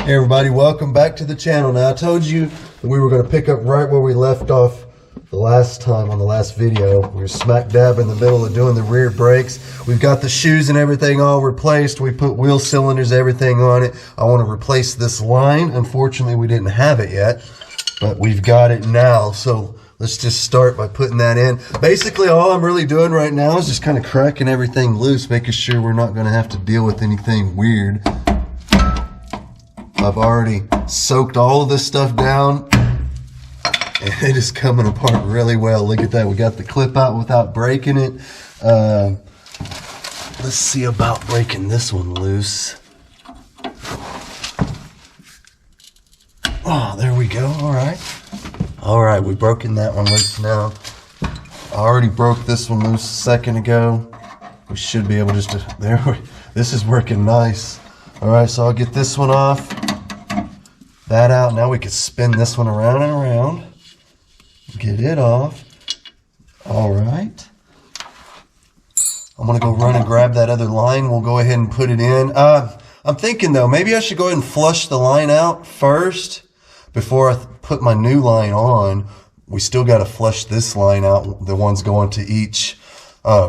Hey everybody, welcome back to the channel. Now I told you that we were going to pick up right where we left off the last time on the last video. We were smack dab in the middle of doing the rear brakes. We've got the shoes and everything all replaced. We put wheel cylinders, everything on it. I want to replace this line. Unfortunately, we didn't have it yet, but we've got it now. So let's just start by putting that in. Basically, all I'm really doing right now is just kind of cracking everything loose, making sure we're not going to have to deal with anything weird. I've already soaked all of this stuff down and it is coming apart really well. Look at that. We got the clip out without breaking it. Let's see about breaking this one loose. Oh, there we go. All right, we've broken that one loose now. I already broke this one loose a second ago. We should be able just to, this is working nice. All right, so I'll get this one off. That out. Now we can spin this one around and around. Get it off. All right. I'm going to go run and grab that other line. We'll go ahead and put it in. I'm thinking, though, maybe I should go ahead and flush the line out first before I put my new line on. We still got to flush this line out, the ones going to each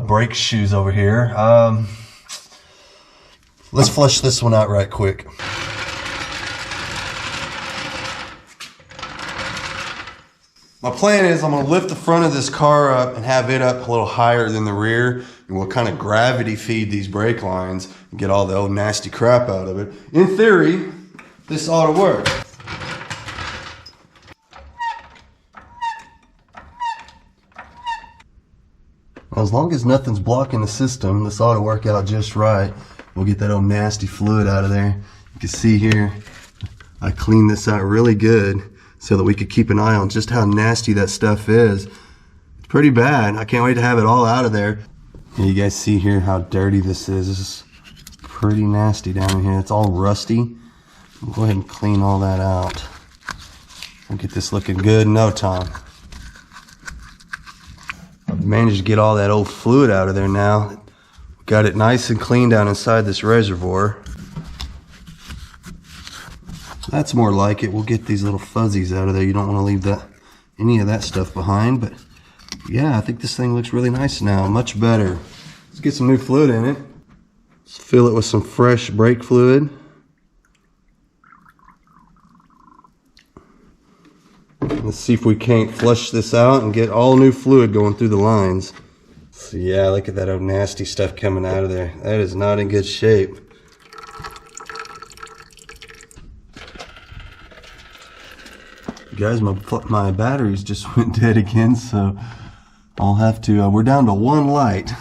brake shoes over here. Let's flush this one out right quick. My plan is I'm going to lift the front of this car up and have it up a little higher than the rear, and we'll kind of gravity feed these brake lines and get all the old nasty crap out of it. In theory, this ought to work. As long as nothing's blocking the system, this ought to work out just right. We'll get that old nasty fluid out of there. You can see here, I cleaned this out really good so that we could keep an eye on just how nasty that stuff is. It's pretty bad. I can't wait to have it all out of there. You guys see here how dirty this is. This is pretty nasty down in here. It's all rusty. We'll go ahead and clean all that out. We'll get this looking good in no time. I've managed to get all that old fluid out of there now. Got it nice and clean down inside this reservoir. That's more like it. We'll get these little fuzzies out of there. You don't want to leave any of that stuff behind. But yeah, I think this thing looks really nice now. Much better. Let's get some new fluid in it. Let's fill it with some fresh brake fluid. Let's see if we can't flush this out and get all new fluid going through the lines. So yeah, look at that old nasty stuff coming out of there. That is not in good shape. Guys, my batteries just went dead again, so I'll have to, we're down to one light.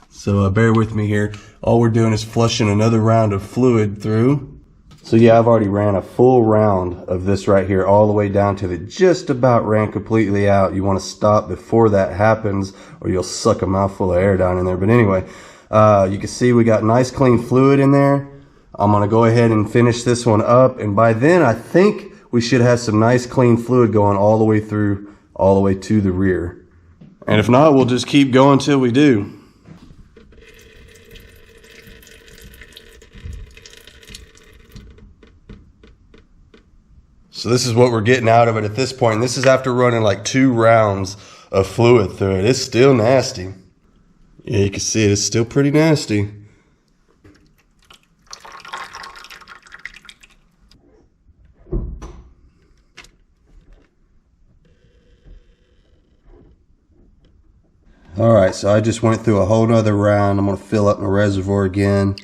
So bear with me here. All we're doing is flushing another round of fluid through. So yeah, I've already ran a full round of this right here all the way down to it just about ran completely out. You want to stop before that happens or you'll suck a mouthful of air down in there. But anyway, you can see we got nice clean fluid in there. I'm going to go ahead and finish this one up. And by then, I think we should have some nice clean fluid going all the way through, all the way to the rear. And if not, we'll just keep going till we do. So this is what we're getting out of it at this point. And this is after running like 2 rounds of fluid through it. It's still nasty. Yeah, you can see it. It's still pretty nasty. All right, so I just went through a whole nother round. I'm going to fill up my reservoir again.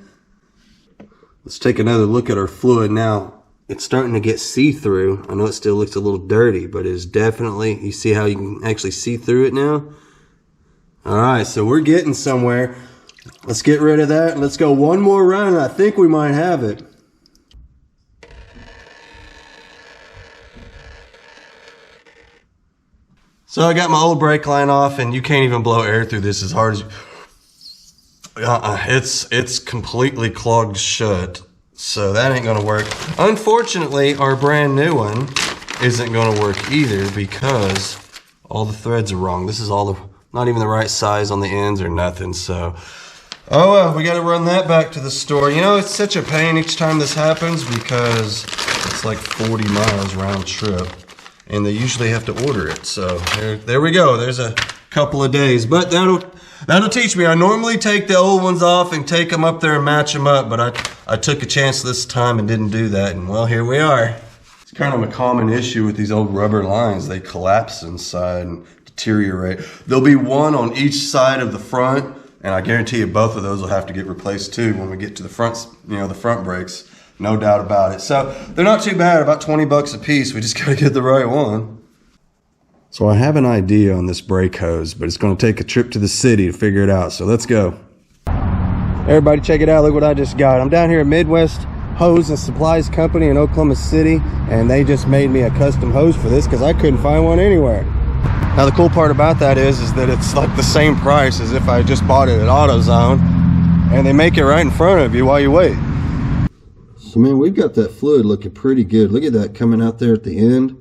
Let's take another look at our fluid now. It's starting to get see-through. I know it still looks a little dirty, but it's definitely, you see how you can actually see through it now? All right, so we're getting somewhere. Let's get rid of that. Let's go one more round, and I think we might have it. So I got my old brake line off, and you can't even blow air through this as hard as it's completely clogged shut. So that ain't gonna work. Unfortunately, our brand new one isn't gonna work either because all the threads are wrong. This is not even the right size on the ends or nothing. So Oh well, we gotta run that back to the store. You know, it's such a pain each time this happens because It's like 40 miles round trip, and they usually have to order it. So there we go. There's a couple of days, but that'll teach me. I normally take the old ones off and take them up there and match them up, but I took a chance this time and didn't do that, and well, here we are. It's kind of a common issue with these old rubber lines. They collapse inside and deteriorate. There'll be one on each side of the front, and I guarantee you both of those will have to get replaced too when we get to the front, the front brakes. No doubt about it. So they're not too bad, about 20 bucks a piece. We just got to get the right one. So I have an idea on this brake hose, but it's going to take a trip to the city to figure it out. So let's go. Everybody check it out. Look what I just got. I'm down here at Midwest Hose and Supplies Company in Oklahoma City, and they just made me a custom hose for this because I couldn't find one anywhere. Now the cool part about that is that it's like the same price as if I just bought it at AutoZone, and they make it right in front of you while you wait. So man, we've got that fluid looking pretty good. Look at that coming out there at the end.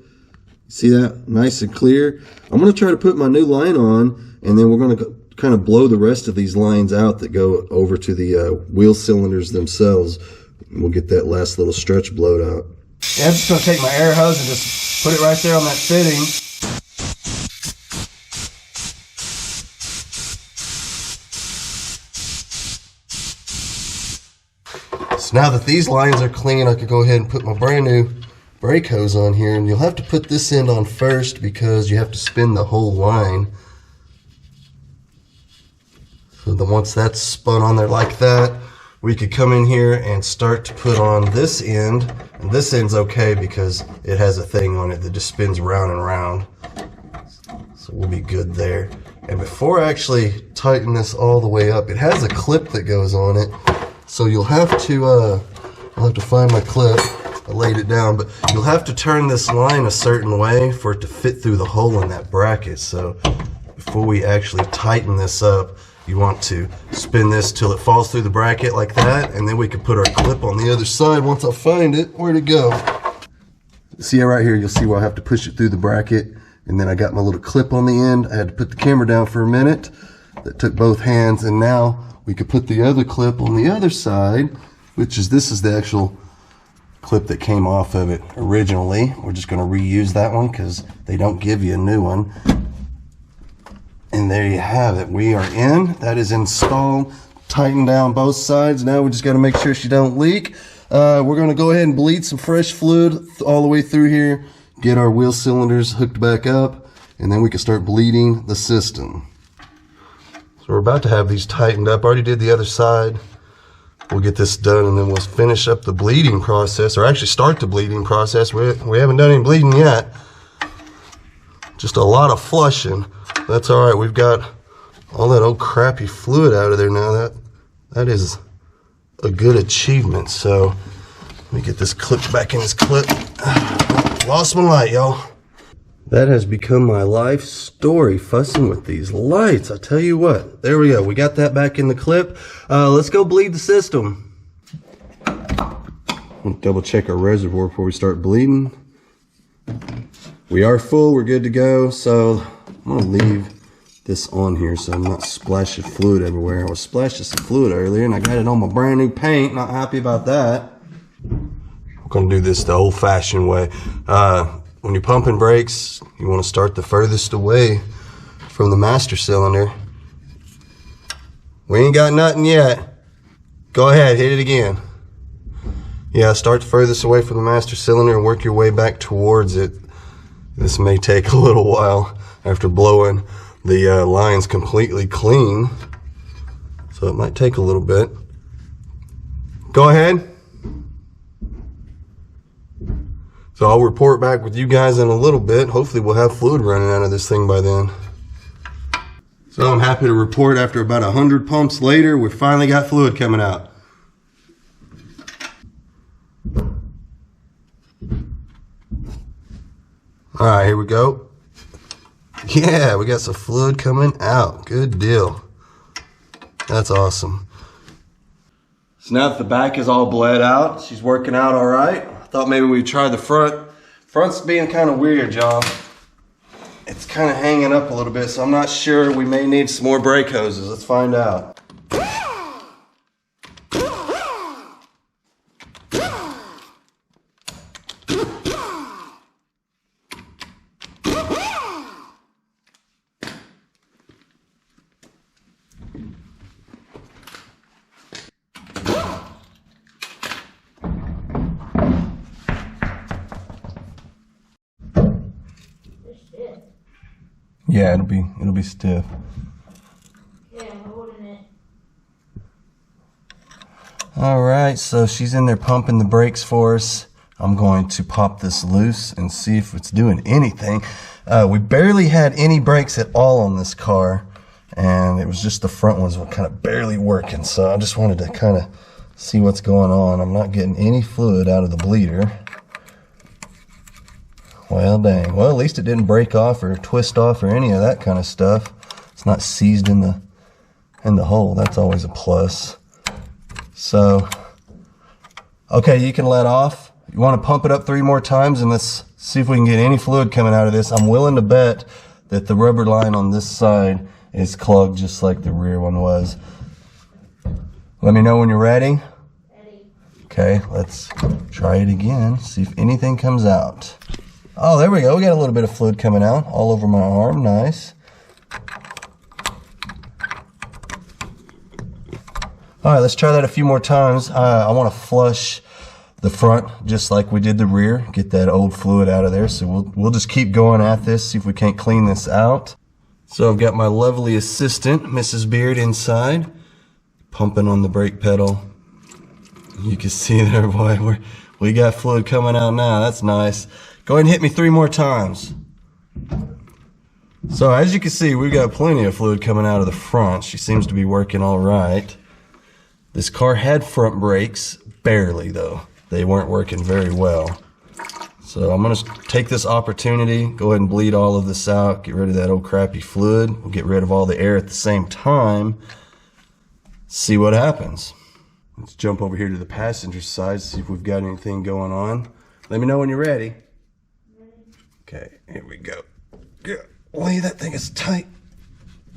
See that? Nice and clear. I'm going to try to put my new line on, and then we're going to kind of blow the rest of these lines out that go over to the wheel cylinders themselves. We'll get that last little stretch blowed out. Yeah, I'm just going to take my air hose and just put it right there on that fitting. So now that these lines are clean, I could go ahead and put my brand new brake hose on here, and you'll have to put this end on first because you have to spin the whole line. So then once that's spun on there like that, we could come in here and start to put on this end. And this end's okay because it has a thing on it that just spins round and round. So we'll be good there. And before I actually tighten this all the way up, it has a clip that goes on it. So you'll have to, I'll have to find my clip. I laid it down, but you'll have to turn this line a certain way for it to fit through the hole in that bracket. So before we actually tighten this up, you want to spin this till it falls through the bracket like that, and then we can put our clip on the other side once I find it. Where'd it go? See right here, you'll see where I have to push it through the bracket, and then I got my little clip on the end. I had to put the camera down for a minute. That took both hands, and now we could put the other clip on the other side, which is, this is the actual clip that came off of it originally. We're just going to reuse that one because they don't give you a new one. And there you have it. We are in. That is installed. Tighten down both sides. Now we just got to make sure she don't leak. We're going to go ahead and bleed some fresh fluid all the way through here. Get our wheel cylinders hooked back up, and then we can start bleeding the system. So we're about to have these tightened up. Already did the other side. We'll get this done, and then we'll finish up the bleeding process, or actually start the bleeding process. We haven't done any bleeding yet. Just a lot of flushing. That's all right. We've got all that old crappy fluid out of there now. That is a good achievement. So let me get this clip back in this clip. Lost my light, y'all. That has become my life story, fussing with these lights. I tell you what. There we go. We got that back in the clip. Let's go bleed the system. We'll double check our reservoir before we start bleeding. We are full. We're good to go. So I'm going to leave this on here so I'm not splashing fluid everywhere. I was splashing some fluid earlier, and I got it on my brand new paint. Not happy about that. We're going to do this the old-fashioned way. When you're pumping brakes, you want to start the furthest away from the master cylinder. We ain't got nothing yet. Go ahead, hit it again. Yeah, start the furthest away from the master cylinder and work your way back towards it. This may take a little while after blowing the lines completely clean, so it might take a little bit. Go ahead. So I'll report back with you guys in a little bit. Hopefully we'll have fluid running out of this thing by then. So I'm happy to report after about 100 pumps later, we finally got fluid coming out. All right, here we go. Yeah, we got some fluid coming out. Good deal. That's awesome. So now that the back is all bled out, she's working out all right. I thought maybe we'd try the front. Front's being kind of weird, y'all. It's kind of hanging up a little bit, so I'm not sure. We may need some more brake hoses. Let's find out. Yeah, it'll be stiff. Yeah, I'm holding it. All right, so she's in there pumping the brakes for us. I'm going to pop this loose and see if it's doing anything. We barely had any brakes at all on this car, and it was just the front ones were kind of barely working. So I just wanted to kind of see what's going on. I'm not getting any fluid out of the bleeder. Well, dang. Well, at least it didn't break off or twist off or any of that kind of stuff. It's not seized in the hole. That's always a plus. So, okay, you can let off. You want to pump it up 3 more times, and let's see if we can get any fluid coming out of this. I'm willing to bet that the rubber line on this side is clogged just like the rear one was. Let me know when you're ready. Ready. Okay, let's try it again, see if anything comes out. Oh, there we go. We got a little bit of fluid coming out all over my arm. Nice. All right, let's try that a few more times. I want to flush the front just like we did the rear, get that old fluid out of there. So we'll just keep going at this, see if we can't clean this out. So I've got my lovely assistant, Mrs. Beard, inside, pumping on the brake pedal. You can see there, boy, we got fluid coming out now. That's nice. Go ahead and hit me 3 more times. So as you can see, we've got plenty of fluid coming out of the front. She seems to be working all right. This car had front brakes, barely though. They weren't working very well. So I'm gonna take this opportunity, go ahead and bleed all of this out, get rid of that old crappy fluid. We'll get rid of all the air at the same time. See what happens. Let's jump over here to the passenger side, see if we've got anything going on. Let me know when you're ready. Okay, here we go. Golly, that thing is tight.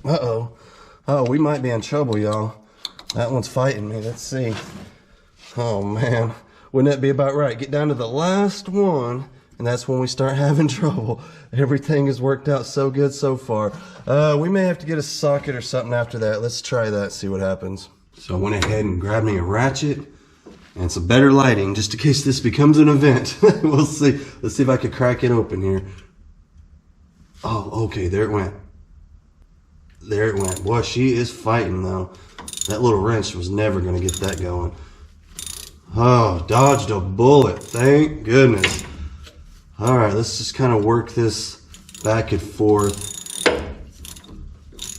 Uh-oh. Oh, we might be in trouble, y'all. That one's fighting me. Let's see. Oh, man. Wouldn't that be about right? Get down to the last one, and that's when we start having trouble. Everything has worked out so good so far. We may have to get a socket or something after that. Let's try that, see what happens. So I went ahead and grabbed me a ratchet and some better lighting, just in case this becomes an event. We'll see. Let's see if I can crack it open here. Oh, okay, there it went. There it went. Boy, she is fighting, though. That little wrench was never going to get that going. Oh, dodged a bullet. Thank goodness. All right, let's just kind of work this back and forth.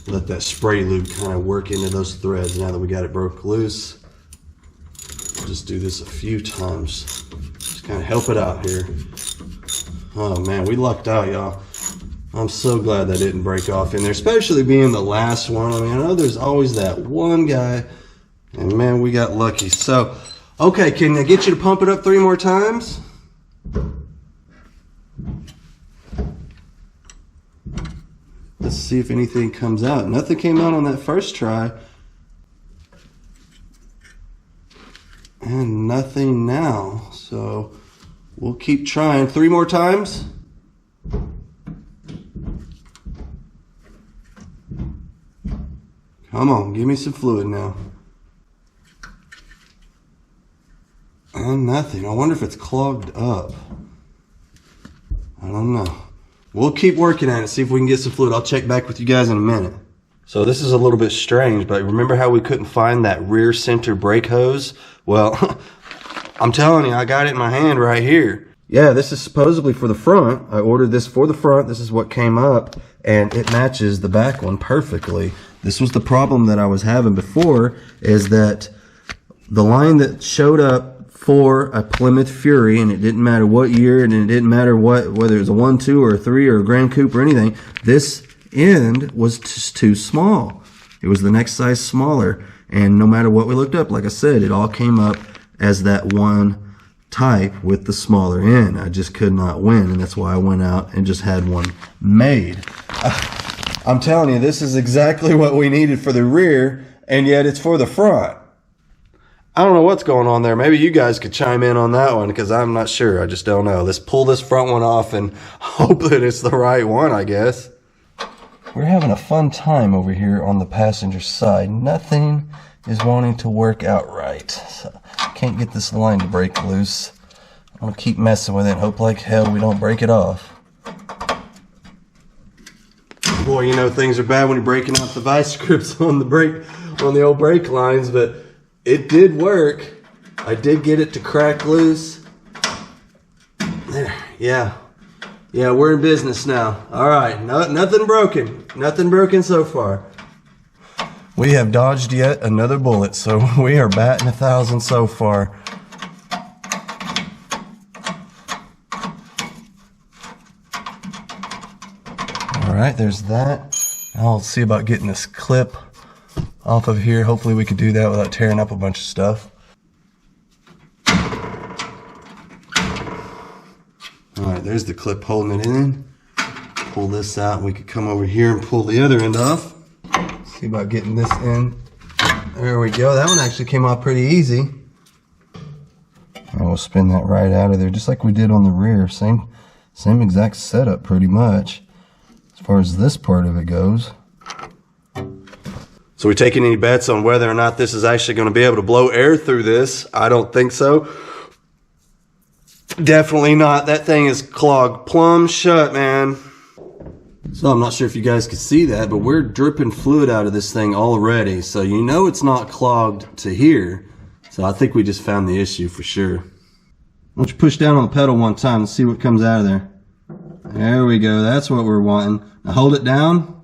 Let that spray lube kind of work into those threads now that we got it broke loose. Just do this a few times. Just kind of help it out here. Oh man, we lucked out, y'all. I'm so glad that didn't break off in there, especially being the last one. I mean, I know there's always that one guy, and man, we got lucky. So, okay, can I get you to pump it up 3 more times? Let's see if anything comes out. Nothing came out on that first try. And nothing now, so we'll keep trying. 3 more times. Come on, give me some fluid now. And nothing. I wonder if it's clogged up. I don't know. We'll keep working at it, see if we can get some fluid. I'll check back with you guys in a minute. So this is a little bit strange, but remember how we couldn't find that rear center brake hose? Well, I'm telling you, I got it in my hand right here. Yeah, this is supposedly for the front. I ordered this for the front. This is what came up, and it matches the back one perfectly. This was the problem that I was having before, is that the line that showed up for a Plymouth Fury, and it didn't matter what year, and it didn't matter whether it was a 1, 2, or a 3, or a Grand Coupe or anything, this end was just too small. It was the next size smaller, and no matter what we looked up, like I said, it all came up as that one type with the smaller end. I just could not win, and that's why I went out and just had one made. I'm telling you, this is exactly what we needed for the rear, and yet it's for the front. I don't know what's going on there. Maybe you guys could chime in on that one, because I'm not sure. I just don't know. Let's pull this front one off and hope that it's the right one, I guess. We're having a fun time over here on the passenger side. Nothing is wanting to work out right. So I can't get this line to break loose. I'm going to keep messing with it and hope like hell we don't break it off. before you know things are bad when you're breaking out the vice grips on the old brake lines, but it did work. I did get it to crack loose. There, yeah, we're in business now. All right, nothing broken so far. We have dodged yet another bullet, so we are batting 1,000 so far. All right, there's that. Now let's see about getting this clip off of here. Hopefully we could do that without tearing up a bunch of stuff. All right, there's the clip holding it in. Pull this out, and we could come over here and pull the other end off. See about getting this in. There we go. That one actually came off pretty easy. And we'll spin that right out of there, just like we did on the rear. Same exact setup, pretty much, as far as this part of it goes. So we taking any bets on whether or not this is actually going to be able to blow air through this? I don't think so. Definitely not. That thing is clogged plumb shut, man. So I'm not sure if you guys could see that, but we're dripping fluid out of this thing already. So you know it's not clogged to here. So I think we just found the issue for sure. Why don't you push down on the pedal one time and see what comes out of there. There we go. That's what we're wanting. Now hold it down.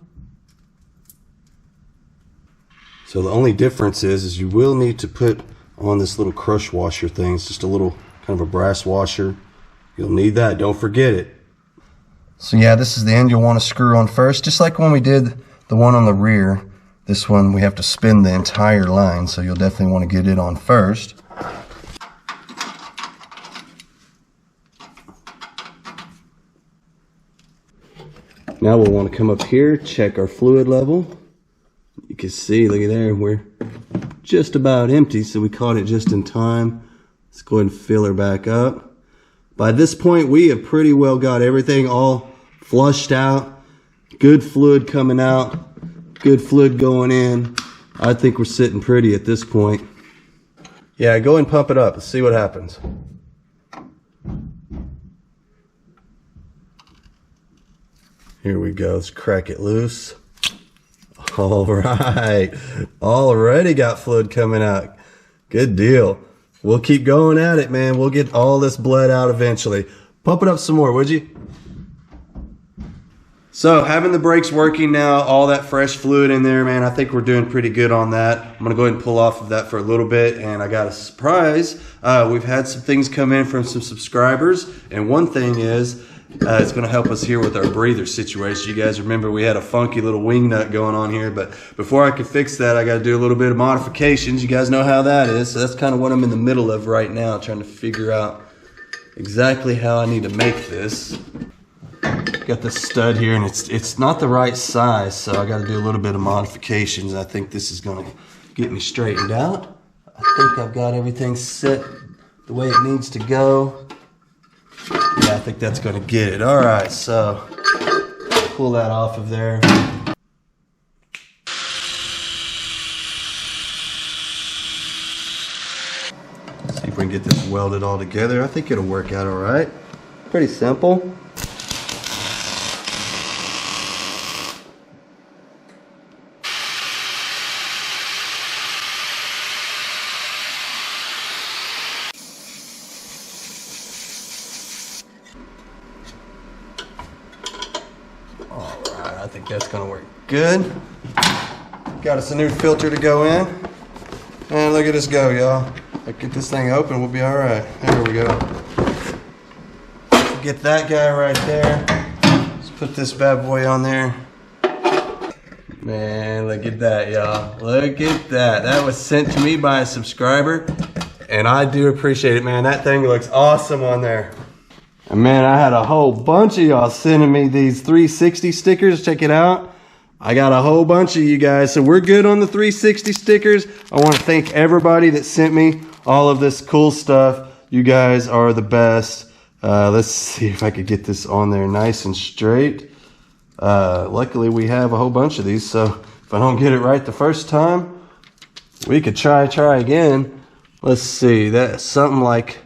So the only difference is you will need to put on this little crush washer thing. It's just a little kind of a brass washer. You'll need that. Don't forget it. So yeah, this is the end you'll want to screw on first. Just like when we did the one on the rear, this one we have to spin the entire line, so you'll definitely want to get it on first. Now we'll want to come up here, check our fluid level. You can see, look at there, we're just about empty, so we caught it just in time. Let's go ahead and fill her back up. By this point, we have pretty well got everything all flushed out. Good fluid coming out. Good fluid going in. I think we're sitting pretty at this point. Yeah, go and pump it up. Let's see what happens. Here we go. Let's crack it loose. All right. Already got fluid coming out. Good deal. We'll keep going at it, man. We'll get all this blood out eventually. Pump it up some more, would you? So, having the brakes working now, all that fresh fluid in there, man, I think we're doing pretty good on that. I'm going to go ahead and pull off of that for a little bit, and I got a surprise. We've had some things come in from some subscribers, and one thing is, it's going to help us here with our breather situation. You guys remember we had a funky little wing nut going on here, but before I can fix that, I got to do a little bit of modifications. You guys know how that is, so that's kind of what I'm in the middle of right now, trying to figure out exactly how I need to make this. Got the stud here, and it's not the right size, so I got to do a little bit of modifications. I think this is going to get me straightened out. I think I've got everything set the way it needs to go. Yeah, I think that's going to get it. All right, so pull that off of there. See if we can get this welded all together. I think it'll work out all right. Pretty simple. I think that's gonna work good. Got us a new filter to go in. And look at us go, y'all. Get this thing open, we'll be all right. There we go. Get that guy right there. Let's put this bad boy on there. Man, look at that, y'all. Look at that. That was sent to me by a subscriber, and I do appreciate it, man. That thing looks awesome on there. And man, I had a whole bunch of y'all sending me these 360 stickers. Check it out. I got a whole bunch of you guys. So we're good on the 360 stickers. I want to thank everybody that sent me all of this cool stuff. You guys are the best. Let's see if I could get this on there nice and straight. Luckily, we have a whole bunch of these. So if I don't get it right the first time, we could try again. Let's see. That's something like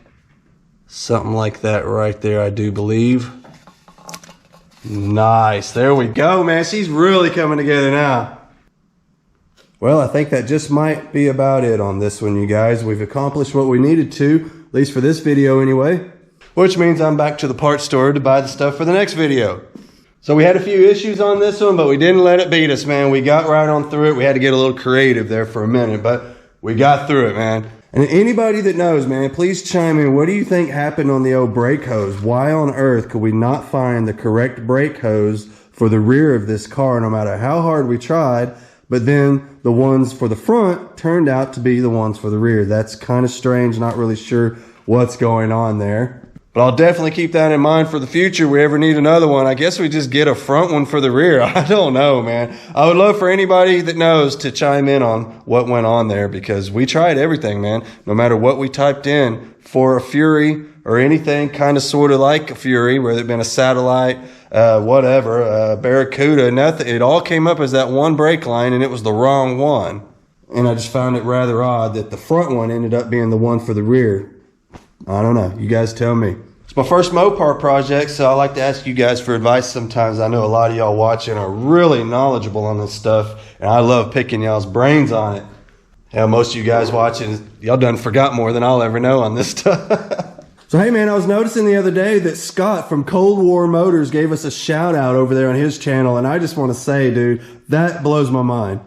that right there, I do believe. Nice. There we go, man. She's really coming together now. Well, I think that just might be about it on this one, you guys. We've accomplished what we needed to, at least for this video anyway. Which means I'm back to the parts store to buy the stuff for the next video. So we had a few issues on this one, but we didn't let it beat us, man. We got right on through it. We had to get a little creative there for a minute, but we got through it, man. And anybody that knows, man, please chime in. What do you think happened on the old brake hose? Why on earth could we not find the correct brake hose for the rear of this car, no matter how hard we tried? But then the ones for the front turned out to be the ones for the rear. That's kind of strange. Not really sure what's going on there. But I'll definitely keep that in mind for the future. We ever need another one. I guess we just get a front one for the rear. I don't know, man. I would love for anybody that knows to chime in on what went on there, because we tried everything, man. No matter what we typed in for a Fury or anything kind of sort of like a Fury, whether it been a Satellite, whatever, Barracuda, nothing. It all came up as that one brake line, and it was the wrong one. And I just found it rather odd that the front one ended up being the one for the rear. I don't know. You guys tell me. It's my first Mopar project, so I like to ask you guys for advice sometimes. I know a lot of y'all watching are really knowledgeable on this stuff, and I love picking y'all's brains on it. Hell, most of you guys watching, y'all done forgot more than I'll ever know on this stuff. So, hey, man, I was noticing the other day that Scott from Cold War Motors gave us a shout out over there on his channel, and I just want to say, dude, that blows my mind.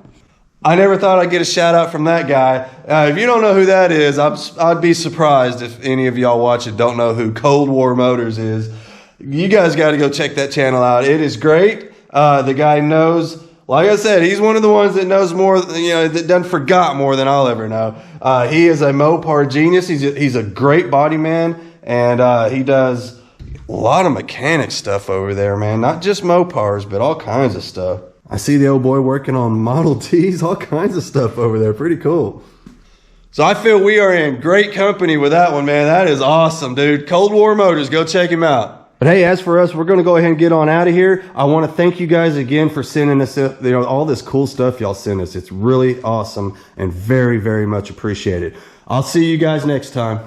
I never thought I'd get a shout out from that guy. If you don't know who that is, I'd be surprised if any of y'all watching don't know who Cold War Motors is. You guys got to go check that channel out. It is great. The guy knows, like I said, he's one of the ones that knows more, that done forgot more than I'll ever know. He is a Mopar genius. He's a great body man, and he does a lot of mechanic stuff over there, man. Not just Mopars, but all kinds of stuff. I see the old boy working on Model Ts, all kinds of stuff over there. Pretty cool. So I feel we are in great company with that one, man. That is awesome, dude. Cold War Motors, go check him out. But hey, as for us, we're going to go ahead and get on out of here. I want to thank you guys again for sending us all this cool stuff y'all send us. It's really awesome and very, very much appreciated. I'll see you guys next time.